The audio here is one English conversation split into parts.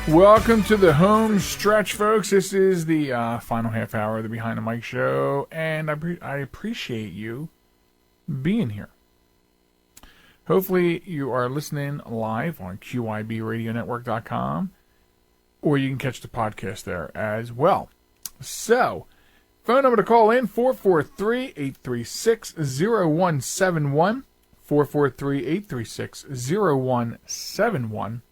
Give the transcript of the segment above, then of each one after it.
Welcome to the home stretch, folks. This is the final half hour of the Behind the Mic show, and I appreciate you being here. Hopefully, you are listening live on QIBRadioNetwork.com, or you can catch the podcast there as well. So, phone number to call in, 443-836-0171, 443-836-0171.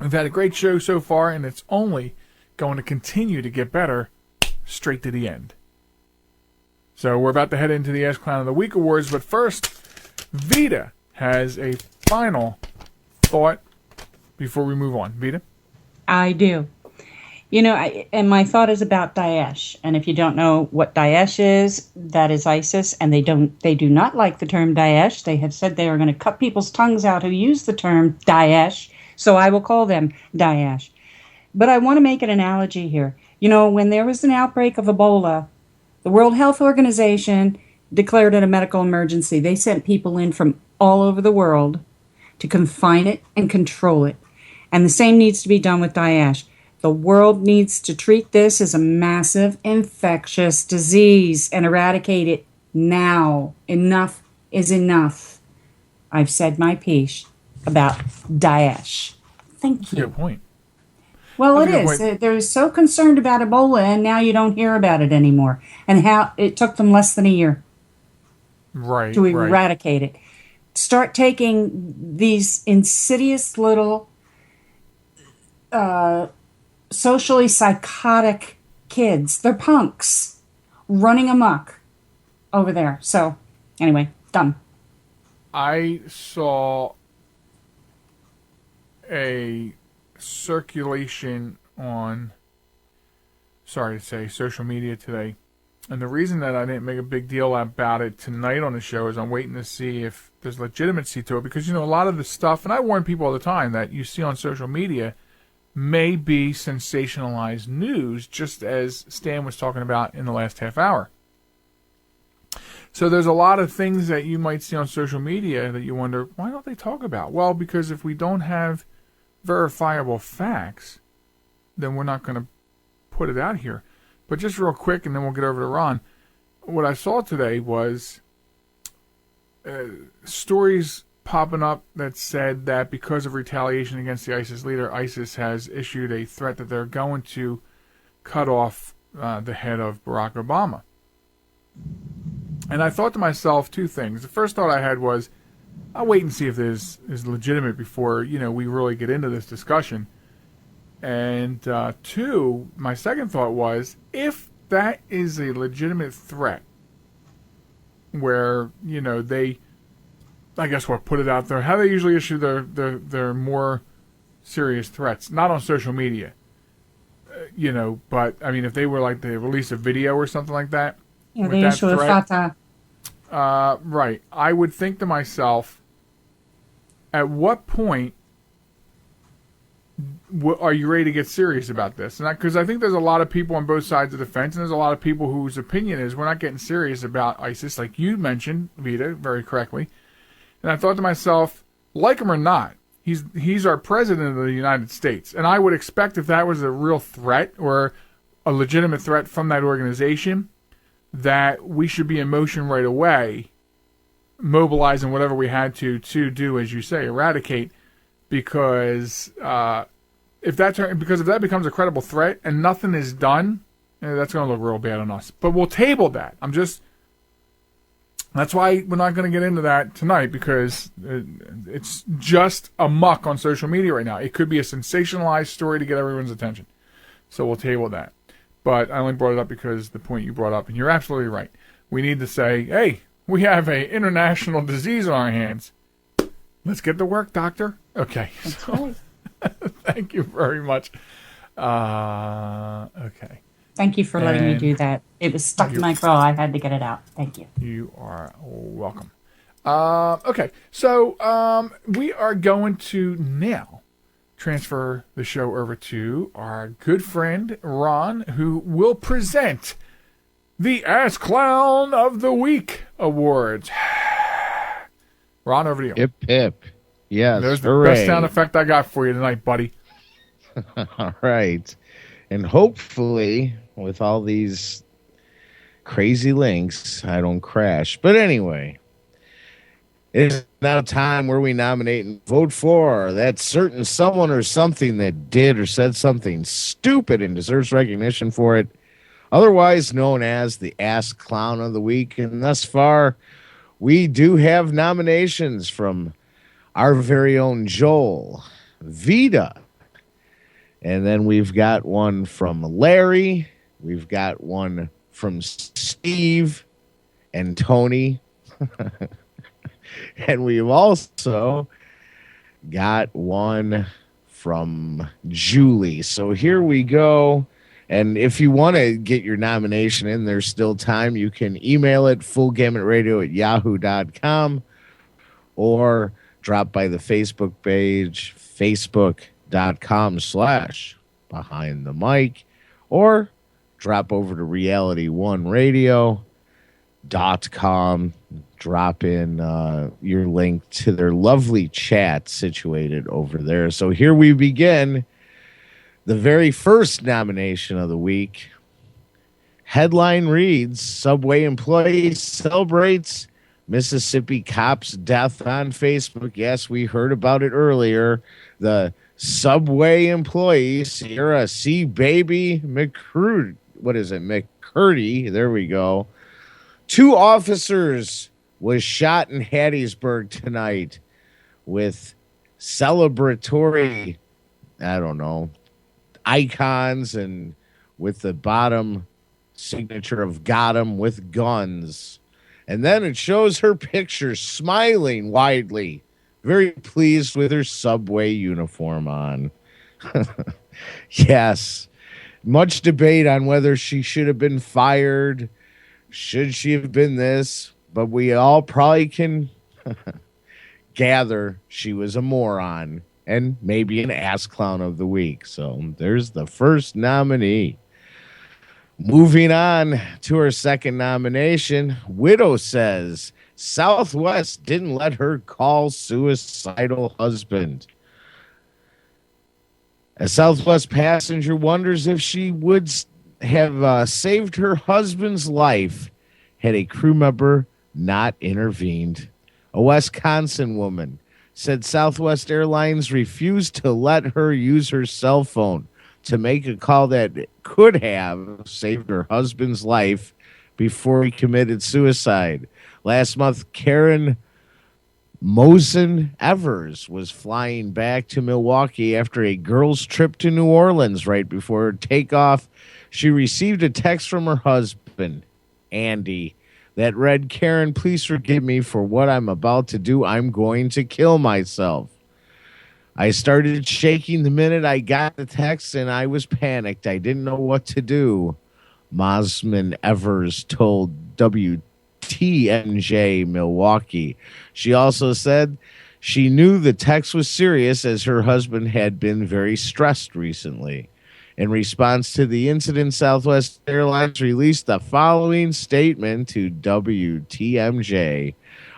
We've had a great show so far, and it's only going to continue to get better straight to the end. So we're about to head into the Ask Clown of the Week awards, but first, Vita has a final thought before we move on. Vita? I do. You know, and my thought is about Daesh. And if you don't know what Daesh is, that is ISIS, and they do not like the term Daesh. They have said they are going to cut people's tongues out who use the term Daesh. So I will call them Daesh. But I want to make an analogy here. You know, when there was an outbreak of Ebola, the World Health Organization declared it a medical emergency. They sent people in from all over the world to confine it and control it. And the same needs to be done with Daesh. The world needs to treat this as a massive infectious disease and eradicate it now. Enough is enough. I've said my piece about Daesh. Thank you. Good point. Well, it is. They're so concerned about Ebola, and now you don't hear about it anymore. And how it took them less than a year to eradicate it. Start taking these insidious little socially psychotic kids. They're punks running amok over there. So, anyway, done. I saw a circulation on, sorry to say, social media today. And the reason that I didn't make a big deal about it tonight on the show is I'm waiting to see if there's legitimacy to it. Because, you know, a lot of the stuff, and I warn people all the time, that you see on social media may be sensationalized news, just as Stan was talking about in the last half hour. So there's a lot of things that you might see on social media that you wonder, why don't they talk about? Well, because if we don't have verifiable facts, then we're not going to put it out here. But just real quick, and then we'll get over to Ron. What I saw today was stories popping up that said that because of retaliation against the ISIS leader, ISIS has issued a threat that they're going to cut off the head of Barack Obama. And I thought to myself two things. The first thought I had was, I'll wait and see if this is legitimate before, you know, we really get into this discussion. And two, my second thought was, if that is a legitimate threat, where, you know, they, I guess what, put it out there, how they usually issue their more serious threats, not on social media, you know, but, I mean, if they were like, they release a video or something like that, yeah, they issue a FATA. Right. I would think to myself, at what point are you ready to get serious about this? Because I think there's a lot of people on both sides of the fence, and there's a lot of people whose opinion is we're not getting serious about ISIS, like you mentioned, Vita, very correctly. And I thought to myself, like him or not, he's our president of the United States, and I would expect if that was a real threat or a legitimate threat from that organization, that we should be in motion right away, mobilizing whatever we had to do, as you say, eradicate, because if that becomes a credible threat and nothing is done, that's going to look real bad on us. But we'll table that. That's why we're not going to get into that tonight, because it's just a muck on social media right now. It could be a sensationalized story to get everyone's attention. So we'll table that. But I only brought it up because the point you brought up, and you're absolutely right. We need to say, hey, we have an international disease on our hands. Let's get to work, doctor. Okay. That's right. Thank you very much. Okay. Thank you for letting me do that. It was stuck in my craw. I had to get it out. Thank you. You are welcome. Okay. So we are going to now transfer the show over to our good friend, Ron, who will present the Ask Clown of the Week awards. Ron, over to you. Hip, hip. Yes, There's the hooray. best sound effect I got for you tonight, buddy. All right. And hopefully, with all these crazy links, I don't crash. But anyway, it's now time where we nominate and vote for that certain someone or something that did or said something stupid and deserves recognition for it, otherwise known as the Ask Clown of the Week. And thus far, we do have nominations from our very own Joel, Vita, and then we've got one from Larry, we've got one from Steve and Tony, and we've also got one from Julie. So here we go. And if you want to get your nomination in, there's still time. You can email it fullgammatradio@yahoo.com or drop by the Facebook page, facebook.com/behind the mic, or drop over to reality1radio.com. Drop in your link to their lovely chat situated over there. So here we begin. The very first nomination of the week. Headline reads, Subway employee celebrates Mississippi cop's death on Facebook. Yes, we heard about it earlier. The Subway employee, Sierra C. Baby McCurdy. What is it? McCurdy. There we go. 2 officers was shot in Hattiesburg tonight with celebratory, I don't know, icons and with the bottom signature of got 'em with guns. And then it shows her picture smiling widely, very pleased with her Subway uniform on. Yes, much debate on whether she should have been fired. Should she have been this? But we all probably can gather she was a moron and maybe an ass clown of the week. So there's the first nominee. Moving on to her second nomination, Widow says Southwest didn't let her call suicidal husband. A Southwest passenger wonders if she would have saved her husband's life had a crew member not intervened. A Wisconsin woman said Southwest Airlines refused to let her use her cell phone to make a call that could have saved her husband's life before he committed suicide. Last month, Karen Mosen Evers was flying back to Milwaukee after a girls' trip to New Orleans. Right before takeoff, she received a text from her husband, Andy, that read, Karen, please forgive me for what I'm about to do. I'm going to kill myself. I started shaking the minute I got the text, and I was panicked. I didn't know what to do. Mosman Evers told WTMJ Milwaukee. She also said she knew the text was serious as her husband had been very stressed recently. In response to the incident, Southwest Airlines released the following statement to WTMJ.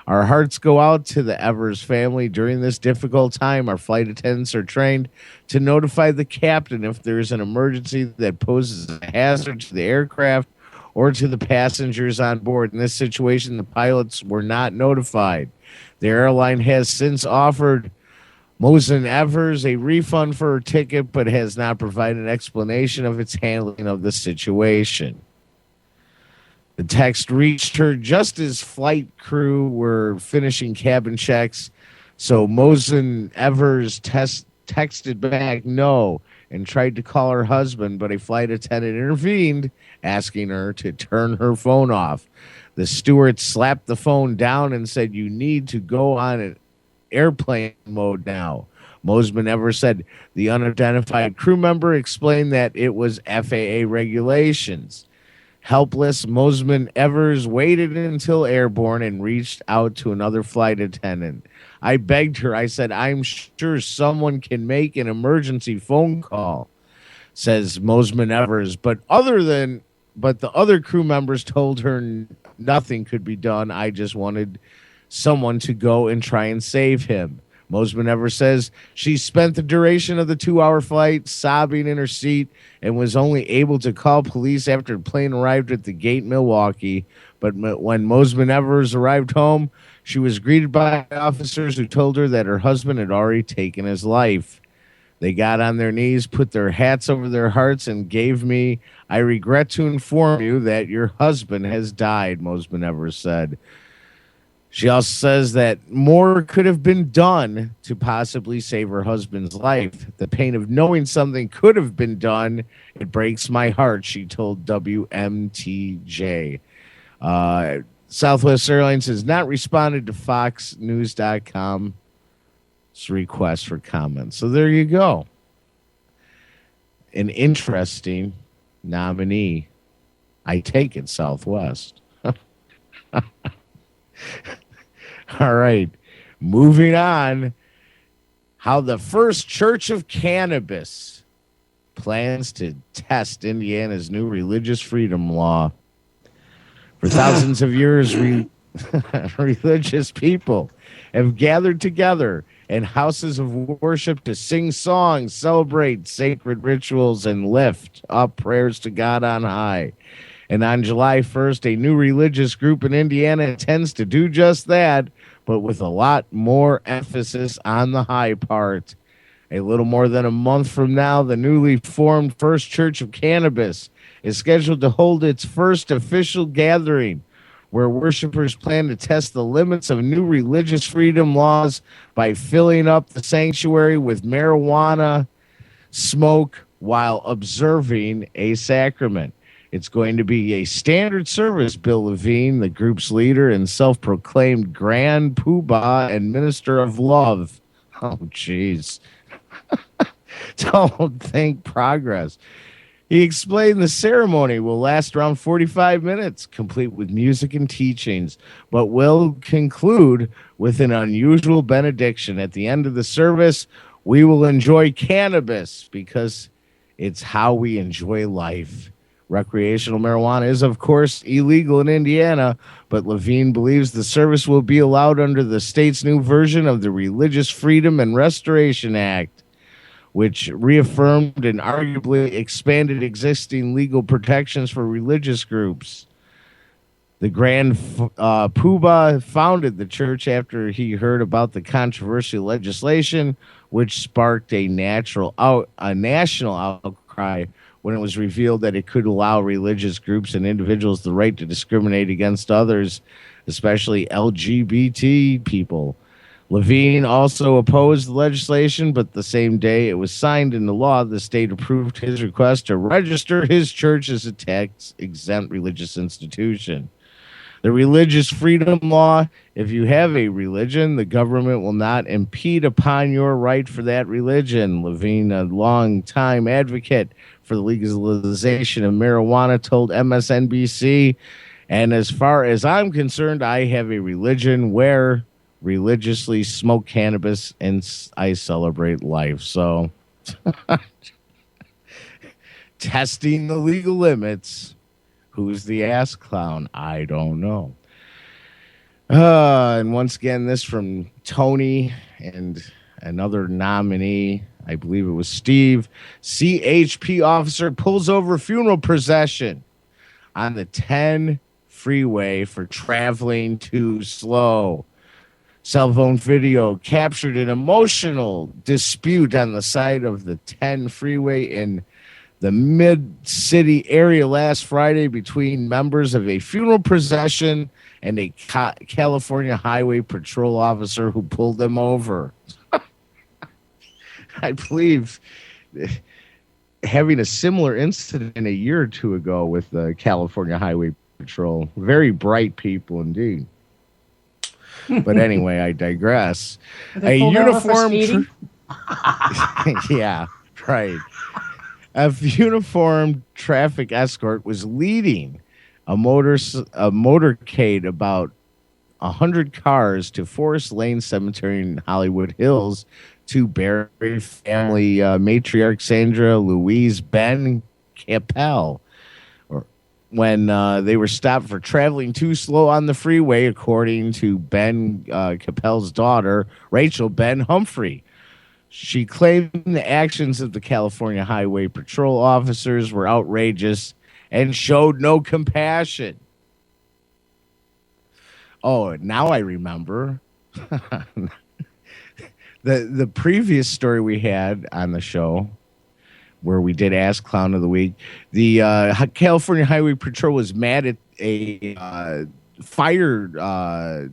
Our hearts go out to the Evers family during this difficult time. Our flight attendants are trained to notify the captain if there is an emergency that poses a hazard to the aircraft or to the passengers on board. In this situation, the pilots were not notified. The airline has since offered Mosen Evers a refund for her ticket, but has not provided an explanation of its handling of the situation. The text reached her just as flight crew were finishing cabin checks, so Mosen Evers texted back no and tried to call her husband, but a flight attendant intervened, asking her to turn her phone off. The steward slapped the phone down and said, you need to go on an airplane mode now. Mosman Evers said the unidentified crew member explained that it was FAA regulations. Helpless, Mosman Evers waited until airborne and reached out to another flight attendant. I begged her. I said, I'm sure someone can make an emergency phone call, says Mosman Evers. But the other crew members told her nothing could be done. I just wanted someone to go and try and save him. Mosman Evers says she spent the duration of the 2-hour flight sobbing in her seat and was only able to call police after the plane arrived at the gate in Milwaukee. But when Mosman Evers arrived home, she was greeted by officers who told her that her husband had already taken his life. They got on their knees, put their hats over their hearts, and gave me, "I regret to inform you that your husband has died," Mosman Evers said. She also says that more could have been done to possibly save her husband's life. The pain of knowing something could have been done, it breaks my heart, she told WMTJ. Southwest Airlines has not responded to FoxNews.com's request for comment. So there you go. An interesting nominee. I take it, Southwest. All right. Moving on. How the First Church of Cannabis plans to test Indiana's new religious freedom law. For thousands of years, religious people have gathered together in houses of worship to sing songs, celebrate sacred rituals, and lift up prayers to God on high. And on July 1st, a new religious group in Indiana intends to do just that, but with a lot more emphasis on the high part. A little more than a month from now, the newly formed First Church of Cannabis is scheduled to hold its first official gathering, where worshipers plan to test the limits of new religious freedom laws by filling up the sanctuary with marijuana smoke while observing a sacrament. It's going to be a standard service, Bill Levine, the group's leader and self-proclaimed Grand Poobah and Minister of Love. Oh, jeez. Don't think progress. He explained the ceremony will last around 45 minutes, complete with music and teachings, but will conclude with an unusual benediction. At the end of the service, we will enjoy cannabis because it's how we enjoy life. Recreational marijuana is, of course, illegal in Indiana, but Levine believes the service will be allowed under the state's new version of the Religious Freedom and Restoration Act, which reaffirmed and arguably expanded existing legal protections for religious groups. The Grand Poobah founded the church after he heard about the controversial legislation, which sparked a national outcry when it was revealed that it could allow religious groups and individuals the right to discriminate against others, especially LGBT people. Levine also opposed the legislation, but the same day it was signed into law, the state approved his request to register his church as a tax-exempt religious institution. The religious freedom law, if you have a religion, the government will not impede upon your right for that religion. Levine, a long-time advocate for the legalization of marijuana, told MSNBC, and as far as I'm concerned, I have a religion where religiously smoke cannabis and I celebrate life. So testing the legal limits. Who's the ass clown? I don't know. And once again, this from Tony and another nominee. I believe it was Steve. CHP officer pulls over funeral procession on the 10 freeway for traveling too slow. Cell phone video captured an emotional dispute on the side of the 10 freeway in the mid-city area last Friday between members of a funeral procession and a California Highway Patrol officer who pulled them over. I believe having a similar incident a year or two ago with the California Highway Patrol. Very bright people indeed. But anyway, I digress. A uniform... yeah, right. A uniformed traffic escort was leading a motorcade about 100 cars to Forest Lane Cemetery in Hollywood Hills to bury family matriarch Sandra Louise Ben Capel. when they were stopped for traveling too slow on the freeway, according to Ben Capel's daughter, Rachel Ben Humphrey. She claimed the actions of the California Highway Patrol officers were outrageous and showed no compassion. Oh, now I remember. The previous story we had on the show, where we did Ask Clown of the Week, the California Highway Patrol was mad at a fire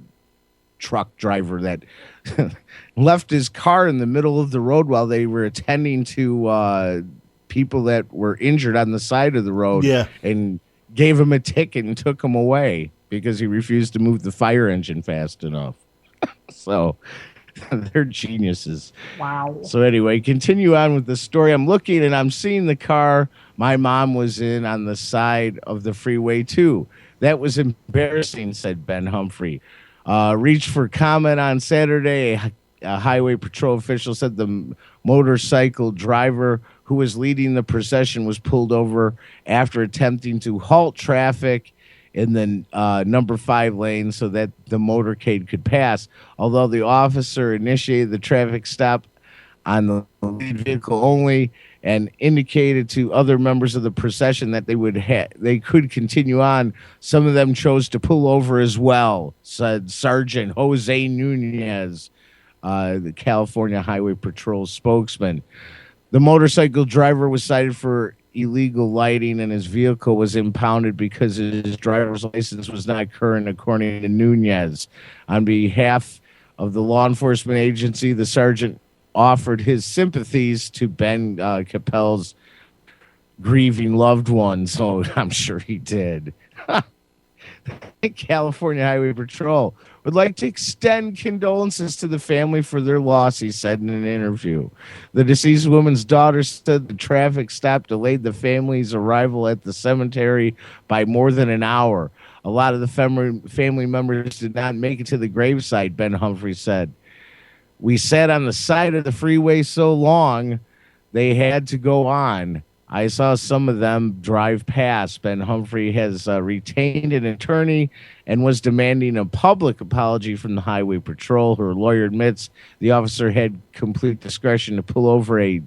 truck driver that left his car in the middle of the road while they were attending to people that were injured on the side of the road. Yeah. And gave him a ticket and took him away because he refused to move the fire engine fast enough. So they're geniuses. Wow. So anyway, continue on with the story. I'm looking and I'm seeing the car my mom was in on the side of the freeway too. That was embarrassing, said Ben Humphrey. Reached for comment on Saturday. A highway patrol official said the motorcycle driver who was leading the procession was pulled over after attempting to halt traffic in the number 5 lane so that the motorcade could pass. Although the officer initiated the traffic stop on the lead vehicle only and indicated to other members of the procession that they could continue on, some of them chose to pull over as well, said Sergeant Jose Nunez, the California Highway Patrol spokesman. The motorcycle driver was cited for illegal lighting and his vehicle was impounded because his driver's license was not current, according to Nunez. On behalf of the law enforcement agency, the sergeant offered his sympathies to Ben Capel's grieving loved ones. So I'm sure he did. California Highway Patrol would like to extend condolences to the family for their loss, he said in an interview. The deceased woman's daughter said the traffic stop delayed the family's arrival at the cemetery by more than an hour. A lot of the family members did not make it to the gravesite, Ben Humphrey said. We sat on the side of the freeway so long, they had to go on. I saw some of them drive past. Ben Humphrey has retained an attorney and was demanding a public apology from the Highway Patrol. Her lawyer admits the officer had complete discretion to pull over a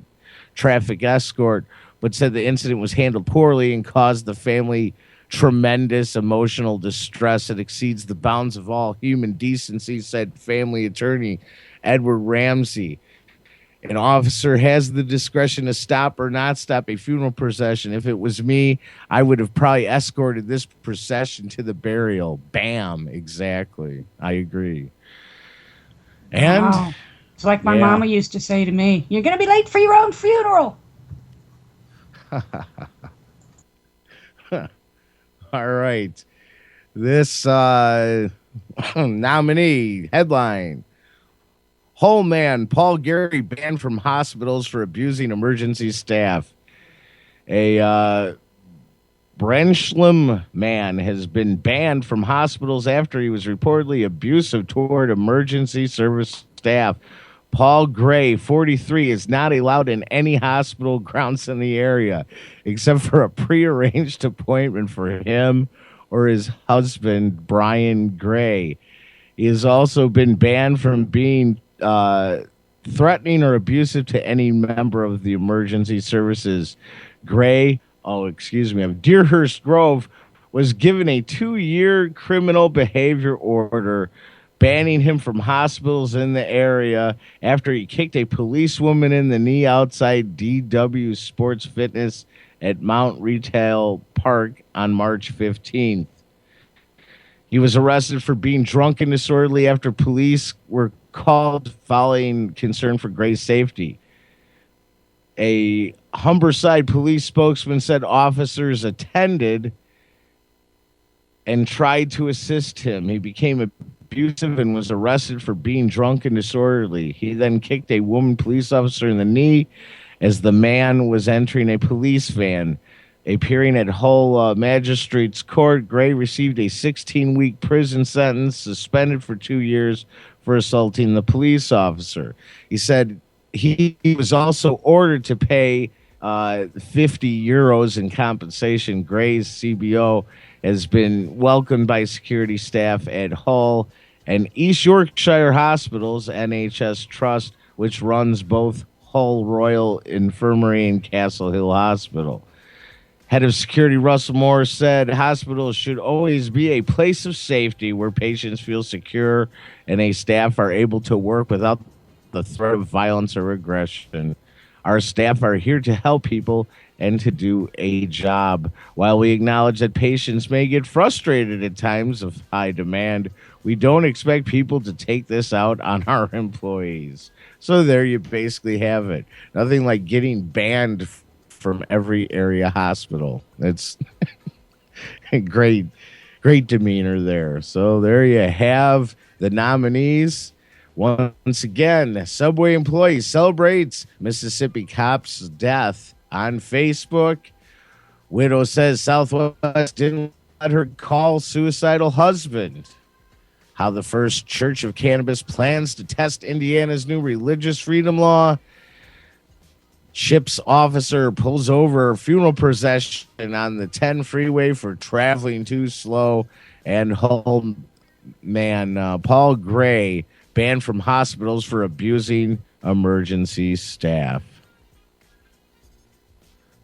traffic escort, but said the incident was handled poorly and caused the family tremendous emotional distress that exceeds the bounds of all human decency, said family attorney Edward Ramsey. An officer has the discretion to stop or not stop a funeral procession. If it was me, I would have probably escorted this procession to the burial. Bam. Exactly. I agree. And wow. It's like my mama used to say to me, you're going to be late for your own funeral. All right. This nominee headline. Whole man, Paul Gary, banned from hospitals for abusing emergency staff. A Brensham man has been banned from hospitals after he was reportedly abusive toward emergency service staff. Paul Gray, 43, is not allowed in any hospital grounds in the area, except for a prearranged appointment for him or his husband, Brian Gray. He has also been banned from being threatening or abusive to any member of the emergency services. Gray, of Deerhurst Grove, was given a 2-year criminal behavior order banning him from hospitals in the area after he kicked a policewoman in the knee outside DW Sports Fitness at Mount Retail Park on March 15th. He was arrested for being drunk and disorderly after police were called following concern for Gray's safety. A Humberside police spokesman said officers attended and tried to assist him. He became abusive and was arrested for being drunk and disorderly. He then kicked a woman police officer in the knee as the man was entering a police van. Appearing at Hull Magistrates Court, Gray received a 16-week prison sentence, suspended for 2 years for assaulting the police officer. He said he was also ordered to pay 50 euros in compensation. Gray's CBO has been welcomed by security staff at Hull and East Yorkshire Hospitals NHS Trust, which runs both Hull Royal Infirmary and Castle Hill Hospital. Head of security Russell Moore said hospitals should always be a place of safety where patients feel secure and a staff are able to work without the threat of violence or aggression. Our staff are here to help people and to do a job. While we acknowledge that patients may get frustrated at times of high demand, we don't expect people to take this out on our employees. So there you basically have it. Nothing like getting banned from every area hospital. That's great demeanor there. So there you have the nominees. Once again, Subway employee celebrates Mississippi cop's death on Facebook. Widow says Southwest didn't let her call suicidal husband. How the First Church of Cannabis plans to test Indiana's new religious freedom law. CHIPS officer pulls over funeral procession on the 10 freeway for traveling too slow. And Hull man Paul Gray banned from hospitals for abusing emergency staff.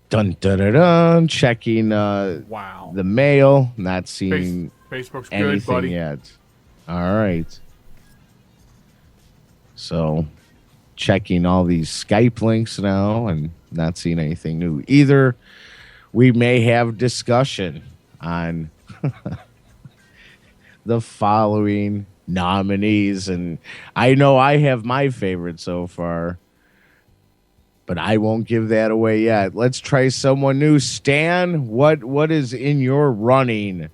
Dun dun dun dun. Checking Wow. the mail, not seeing Facebook's anything good, buddy. yet. All right. So checking all these Skype links now and not seeing anything new either. We may have discussion on the following nominees, and I know I have my favorite so far, but I won't give that away yet. Let's try someone new. Stan, what is in your running,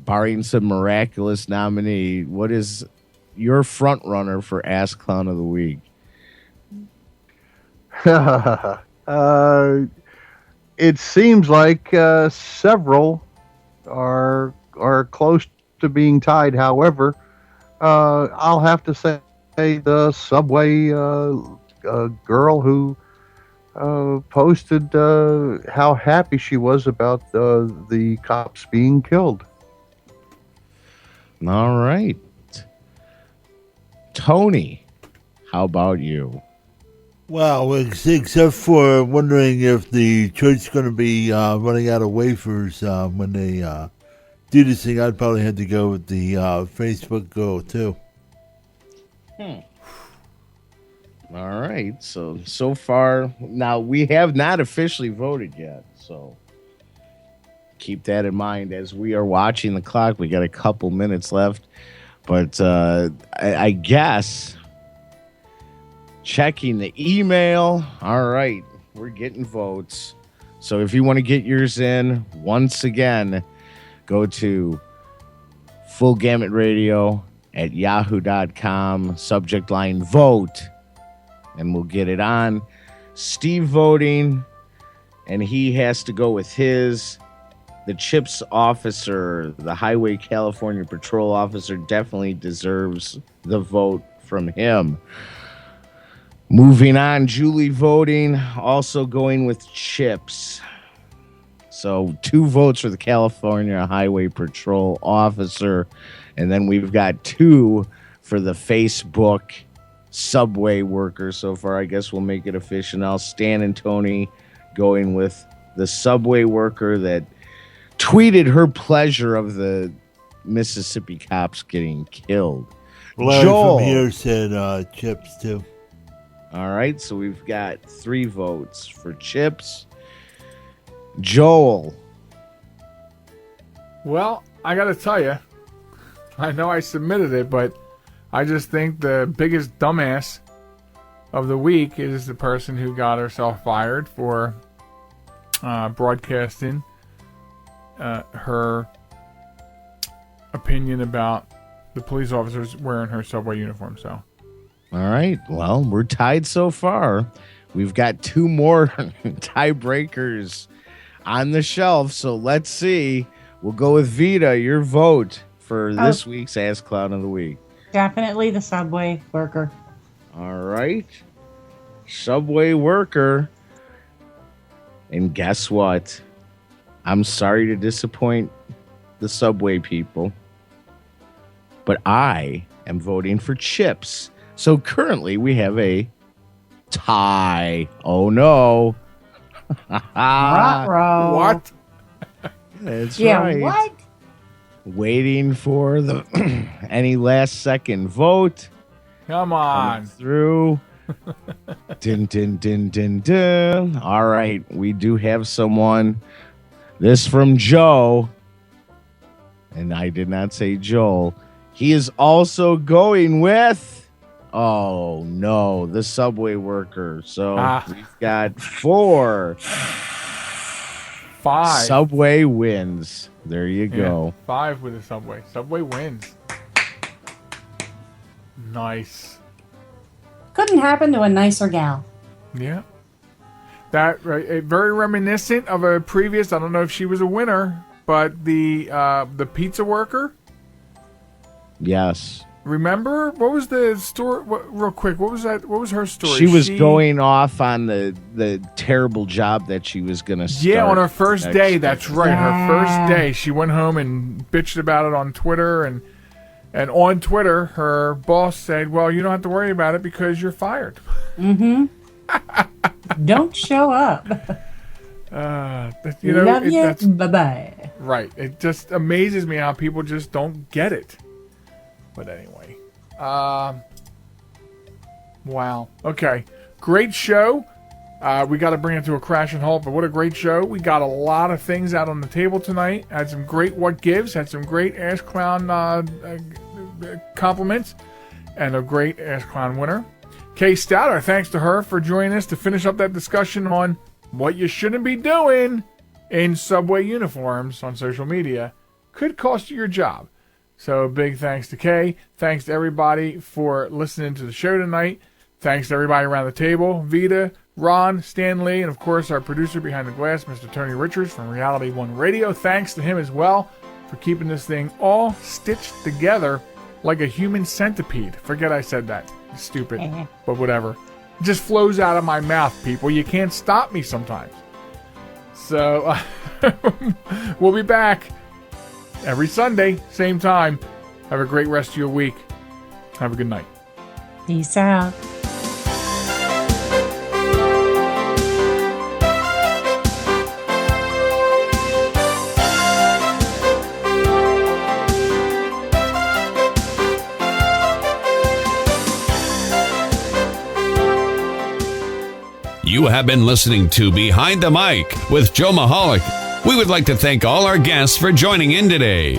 barring some miraculous nominee? What is your front runner for Ask Clown of the Week? It seems like several are close to being tied. However, I'll have to say the Subway girl who posted how happy she was about the cops being killed. All right. Tony, how about you? Well, except for wondering if the church is going to be running out of wafers when they do this thing, I'd probably have to go with the Facebook girl, too. All right. So far, now we have not officially voted yet. So keep that in mind as we are watching the clock. We got a couple minutes left. But I guess checking the email. All right. We're getting votes. So if you want to get yours in, once again, go to Full Gamut Radio at yahoo.com, subject line vote, and we'll get it on. Steve voting, and he has to go with his. The CHIPS officer, the Highway California Patrol officer, definitely deserves the vote from him. Moving on, Julie voting, also going with CHIPS. So 2 votes for the California Highway Patrol officer, and then we've got 2 for the Facebook Subway worker so far. I guess we'll make it official now. Stan and Tony going with the Subway worker that tweeted her pleasure of the Mississippi cops getting killed. Larry Joel from here said Chips, too. All right, so we've got 3 votes for CHIPS. Joel. Well, I got to tell you, I know I submitted it, but I just think the biggest dumbass of the week is the person who got herself fired for broadcasting her opinion about the police officers wearing her Subway uniform. So, All right, well, we're tied so far. We've got 2 more tiebreakers on the shelf, so let's see. We'll go with Vita, your vote for this week's Ask Clown of the Week. Definitely the Subway worker. All right. Subway worker. And guess what? I'm sorry to disappoint the Subway people, but I am voting for chips. So currently we have a tie. Oh no. Ruh-roh. What? That's Yeah, right. what? Waiting for the any last second vote. Come Coming on. through. Din, din, din, din, din. All right, we do have someone. This from Joe, and I did not say Joel. He is also going with, oh no, the Subway worker. So we've got 4. 5. Subway wins. There you go. 5 with the Subway. Subway wins. Nice. Couldn't happen to a nicer gal. Yeah. That very reminiscent of a previous. I don't know if she was a winner, but the pizza worker. Yes. Remember what was the story? Real quick, what was that? What was her story? She was going off on the terrible job that she was going to start. Yeah, on her first next day. day. That's right. Her first day, she went home and bitched about it on Twitter, and on Twitter, her boss said, "Well, you don't have to worry about it because you're fired." Mm-hmm. Don't show up. You know, Love you. that's Bye-bye. right. It just amazes me how people just don't get it. But anyway, wow. Okay, great show. We got to bring it to a crashing halt, but what a great show. We got a lot of things out on the table tonight. Had some great what gives, had some great Ask Clown compliments, and a great Ask Clown winner. Kay Stouter, thanks to her for joining us to finish up that discussion on what you shouldn't be doing in Subway uniforms on social media. Could cost you your job. So big thanks to Kay. Thanks to everybody for listening to the show tonight. Thanks to everybody around the table. Vita, Ron, Stan Lee, and of course our producer behind the glass, Mr. Tony Richards from Reality One Radio. Thanks to him as well for keeping this thing all stitched together like a human centipede. Forget I said that. Stupid. But whatever. It just flows out of my mouth, people. You can't stop me sometimes. So we'll be back every Sunday, same time. Have a great rest of your week. Have a good night. Peace out. You have been listening to Behind the Mic with Joe Mahalik. We would like to thank all our guests for joining in today.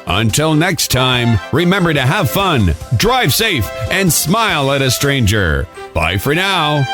Until next time, remember to have fun, drive safe, and smile at a stranger. Bye for now.